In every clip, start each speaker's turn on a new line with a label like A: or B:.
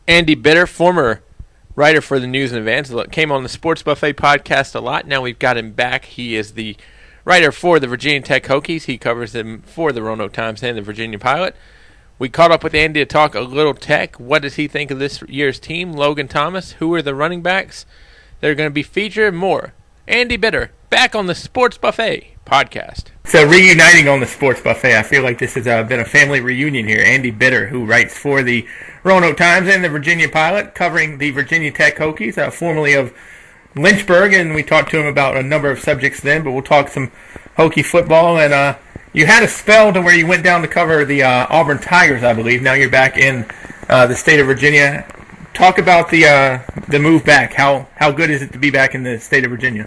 A: Andy Bitter, former writer for the News and Advance, came on the Sports Buffet podcast a lot. Now we've got him back. He is the writer for the Virginia Tech Hokies. He covers them for the Roanoke Times and the Virginia-Pilot. We caught up with Andy to talk a little Tech. What does he think of this year's team? Logan Thomas, who are the running backs that are going to be featured, and more. Andy Bitter, back on the Sports Buffet podcast.
B: So reuniting on the Sports Buffet, I feel like this has been a family reunion here. Andy Bitter, who writes for the Roanoke Times and the Virginia-Pilot, covering the Virginia Tech Hokies, formerly of Lynchburg, and we talked to him about a number of subjects then, but we'll talk some Hokie football. And you had a spell to where you went down to cover the Auburn Tigers, I believe. Now you're back in the state of Virginia. Talk about the move back. How good is it to be back in the state of Virginia?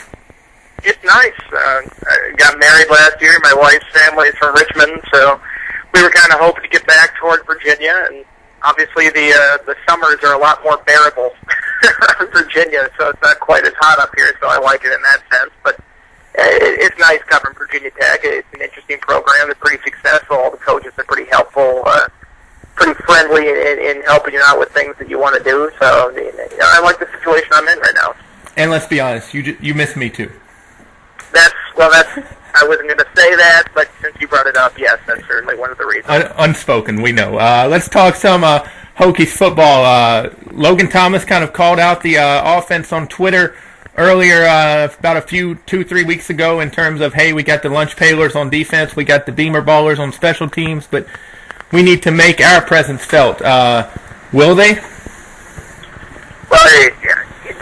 C: It's nice. I got married last year. My wife's family is from Richmond, so we were kind of hoping to get back toward Virginia. And obviously, the summers are a lot more bearable in Virginia, so it's not quite as hot up here. So I like it in that sense. But it's nice covering Virginia Tech. It's an interesting program. They're pretty successful. All the coaches are pretty helpful, pretty friendly in helping you out with things that you want to do. So I like the situation I'm in right now.
B: And let's be honest, you miss me too.
C: That's I wasn't going to say that, but since you brought it up, yes, that's certainly one of the reasons.
B: Unspoken, we know. Let's talk some Hokies football. Logan Thomas kind of called out the offense on Twitter earlier, about 2-3 weeks ago, in terms of, hey, we got the lunch pailers on defense, we got the beamer ballers on special teams, but we need to make our presence felt. Will they?
C: Well, they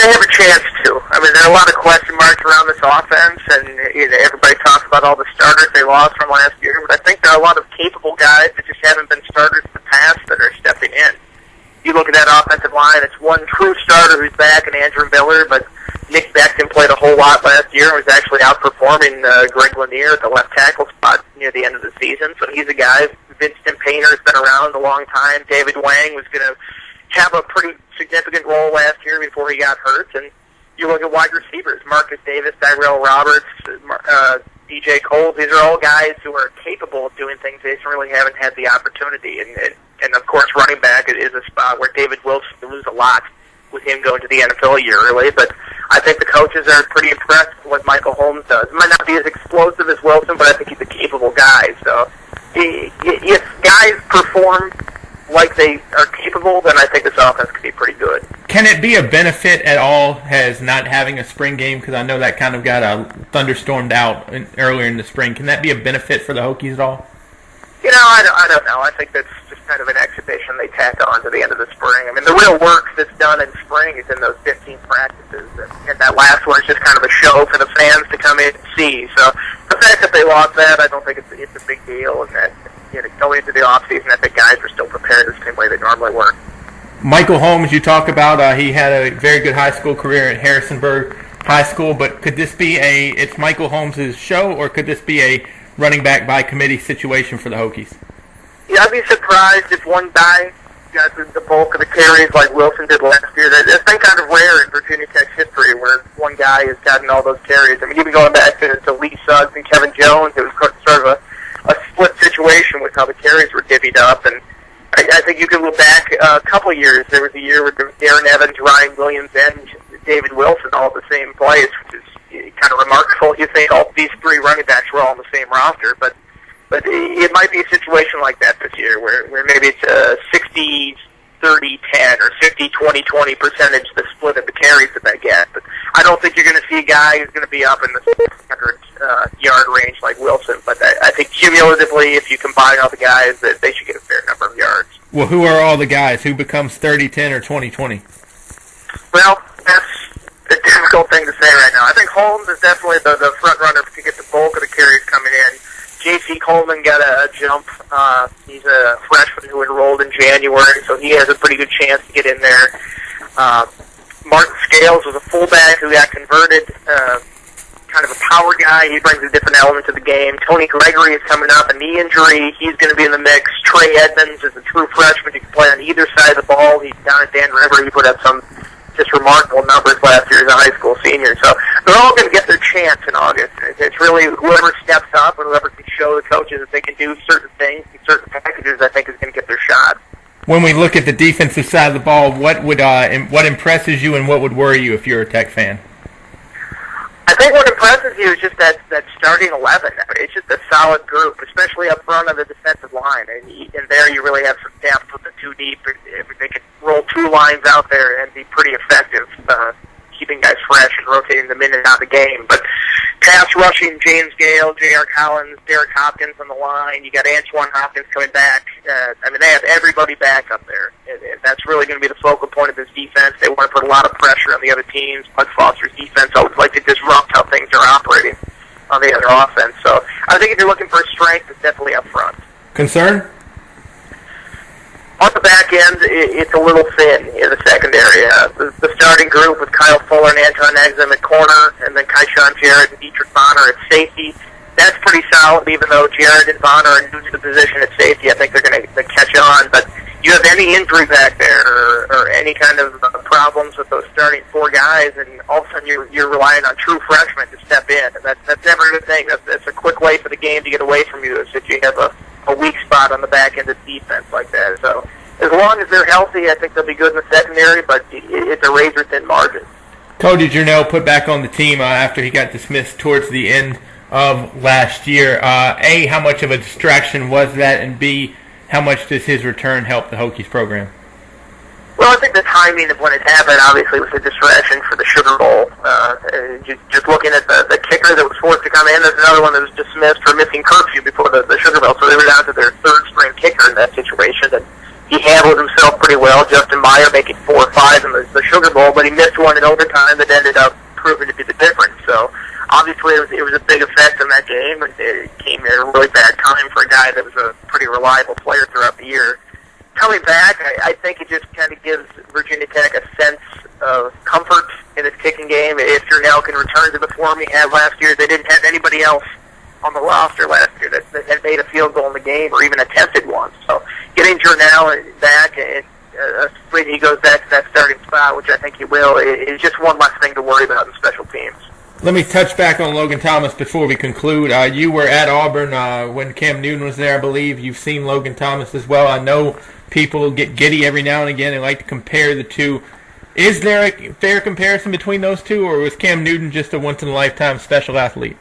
C: have a chance to. I mean, there are a lot of question marks around this offense, and everybody talks about all the starters they lost from last year, but I think there are a lot of capable guys that just haven't been starters in the past that are stepping in. You look at that offensive line, it's one true starter who's back in Andrew Miller, but Nick Beckton played a whole lot last year and was actually outperforming Greg Lanier at the left tackle spot near the end of the season, so he's a guy. Vincent Painter's been around a long time. David Wang was going to have a pretty significant role last year before he got hurt, and you look at wide receivers, Marcus Davis, Tyrell Roberts, DJ Cole. These are all guys who are capable of doing things. They just really haven't had the opportunity. And of course, running back is a spot where David Wilson will lose a lot with him going to the NFL a year early. But I think the coaches are pretty impressed with what Michael Holmes does. He might not be as explosive as Wilson, but I think he's a capable guy. So if guys perform like they are capable, then I think this offense could be pretty good.
B: Can it be a benefit at all as not having a spring game? Because I know that kind of got thunderstormed out earlier in the spring. Can that be a benefit for the Hokies at all?
C: You know, I don't know. I think that's just kind of an exhibition they tack on to the end of the spring. I mean, the real work that's done in spring is in those 15 practices. And that last one is just kind of a show for the fans to come in and see. So the fact that they lost that, I don't think it's a big deal. And that, going into the offseason, I think guys are still prepared the same way they normally were.
B: Michael Holmes, you talk about, he had a very good high school career at Harrisonburg High School, but could this be it's Michael Holmes' show, or could this be a running back by committee situation for the Hokies?
C: Yeah, I'd be surprised if one guy got the bulk of the carries like Wilson did last year. That's been kind of rare in Virginia Tech's history, where one guy has gotten all those carries. I mean, even going back to Lee Suggs and Kevin Jones, it was sort of a split situation with how the carries were divvied up, and I think you can look back a couple of years. There was a year with Darren Evans, Ryan Williams, and David Wilson all at the same place, which is kind of remarkable. You think all these three running backs were all on the same roster, but it might be a situation like that this year, where maybe it's a 60-30-10 or 50-20-20 percentage, the split of the carries that they get. But I don't think you're going to see a guy who's going to be up in the 600-yard range like Wilson. But I think cumulatively, if you combine all the guys, that they should get a fair number of yards.
B: Well, who are all the guys? Who becomes 30-10 or 20-20?
C: Well, that's a difficult thing to say right now. I think Holmes is definitely the front runner to get the bulk of the carries coming in. J.C. Coleman got a jump. He's a freshman who enrolled in January, so he has a pretty good chance to get in there. Martin Scales was a fullback who got converted, kind of a power guy. He brings a different element to the game. Tony Gregory is coming off a knee injury. He's going to be in the mix. Trey Edmonds is a true freshman. He can play on either side of the ball. He's down at Dan River. He put up some just remarkable numbers last year as a high school senior. So they're all going to get their chance in August. It's really whoever steps up and whoever can show the coaches that they can do certain things and certain packages, I think, is going to get their shot.
B: when we look at the defensive side of the ball, what impresses you and what would worry you if you're a Tech fan?
C: I think what impresses you is just that starting 11. It's just a solid group, especially up front on the defensive line. And there you really have some depth with the two deep. If they could roll two lines out there and be pretty effective, keeping guys fresh and rotating them in and out of the game. But pass rushing, James Gale, J.R. Collins, Derek Hopkins on the line. You got Antoine Hopkins coming back. They have everybody back up there. And that's really going to be the focal point of this defense. They want to put a lot of pressure on the other teams. Bud Foster's defense always like to disrupt how things are operating on the other offense. So I think if you're looking for strength, it's definitely up front.
B: Concern?
C: On the back end, it's a little thin in the secondary. The starting group with Kyle Fuller and Anton Exum at corner, and then Keyshawn Jarrett and Dietrich Bonner at safety. That's pretty solid, even though Jarrett and Bonner are new to the position at safety. I think they're going to catch on. But you have any injury back there or any kind of problems with those starting four guys, and all of a sudden you're relying on true freshmen to step in. And that's never a good thing. That's a quick way for the game to get away from you if you have a weak spot on the back end of the defense like that. So as long as they're healthy, I think they'll be good in the secondary, but it's a razor-thin margin.
B: Cody Journell put back on the team after he got dismissed towards the end of last year. A, how much of a distraction was that? And B, how much does his return help the Hokies program?
C: Well, I think the timing of when it happened obviously was a distraction for the Sugar Bowl. Just looking at the kicker that was forced to come in, there's another one that was dismissed for missing curfew before the Sugar Bowl, so they were down to their third-string kicker in that situation. And he handled himself pretty well. Justin Meyer making 4 or 5 in the Sugar Bowl, but he missed one in overtime that ended up proving to be the difference. So obviously it was a big effect on that game, and it came at a really bad time for a guy that was a pretty reliable player throughout the year. Coming back, I think it just kind of gives Virginia Tech a sense of comfort in its kicking game. If Journell can return to the form he had last year, they didn't have anybody else on the roster last year that had made a field goal in the game or even attempted one. So getting Journell back, and when he goes back to that starting spot, which I think he will, is just one less thing to worry about in special teams.
B: Let me touch back on Logan Thomas before we conclude. You were at Auburn when Cam Newton was there, I believe. You've seen Logan Thomas as well. I know people get giddy every now and again and like to compare the two. Is there a fair comparison between those two, or was Cam Newton just a once-in-a-lifetime special athlete?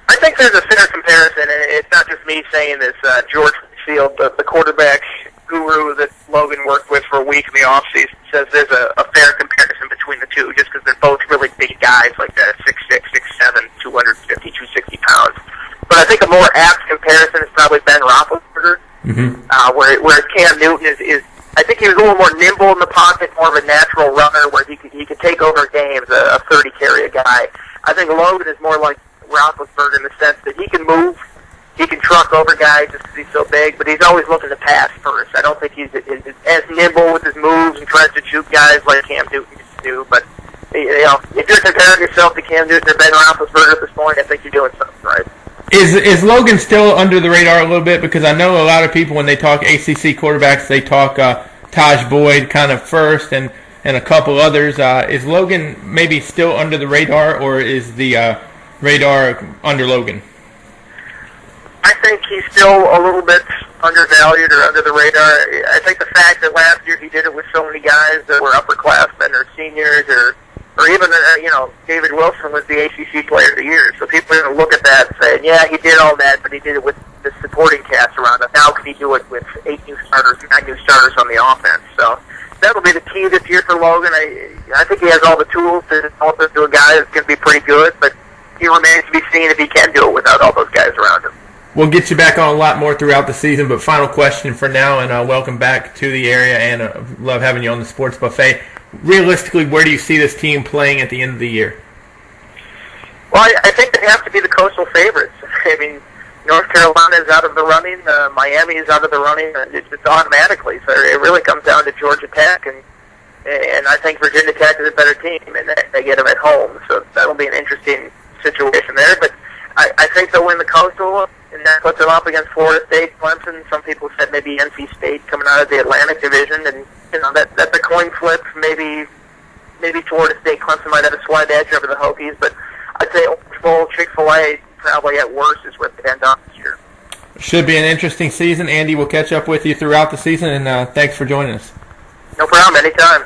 C: I think there's a fair comparison, and it's not just me saying this. George Field, the quarterback guru that Logan worked with for a week in the offseason, says there's a fair comparison between the two, just because they're both really big guys like that, 6'6", 6'7", 250, 260 pounds. But I think a more apt comparison is probably Ben Roethlisberger, where Cam Newton is I think he was a little more nimble in the pocket, more of a natural runner, where he could take over games, a 30-carry guy. I think Logan is more like Roethlisberger in the sense that he can move, he can truck over guys just because he's so big, but he's always looking to pass first. I don't think he's as nimble with his moves and tries to shoot guys like Cam Newton used to do. But if you're comparing yourself to Cam Newton or Ben Roethlisberger at this point, I think you're doing something right.
B: Is Logan still under the radar a little bit? Because I know a lot of people, when they talk ACC quarterbacks, they talk Taj Boyd kind of first and a couple others. Is Logan maybe still under the radar, or is the radar under Logan?
C: I think he's still a little bit undervalued or under the radar. I think the fact that last year he did it with so many guys that were upperclassmen or seniors or even, David Wilson was the ACC Player of the Year. So people are going to look at that and say, yeah, he did all that, but he did it with the supporting cast around him. Now can he do it with 8 new starters, 9 new starters on the offense? So that'll be the key this year for Logan. I think he has all the tools to develop into a guy that's going to be pretty good, but he remains to be seen if he can do it without all those guys around him.
B: We'll get you back on a lot more throughout the season, but final question for now, and welcome back to the area, and love having you on the Sports Buffet. Realistically, where do you see this team playing at the end of the year?
C: Well, I think they have to be the coastal favorites. I mean, North Carolina is out of the running, Miami is out of the running, it's automatically. So it really comes down to Georgia Tech, and I think Virginia Tech is a better team, and they get them at home. So that'll be an interesting situation there. But I think they'll win the coastal, and that puts them up against Florida State, Clemson. Some people said maybe NC State coming out of the Atlantic Division, and that's a coin flip. Maybe Florida State, Clemson might have a slight edge over the Hokies, but I'd say Orange Bowl, Chick-fil-A probably at worst is where they end up this year.
B: Should be an interesting season. Andy, we'll catch up with you throughout the season, and thanks for joining us.
C: No problem. Anytime.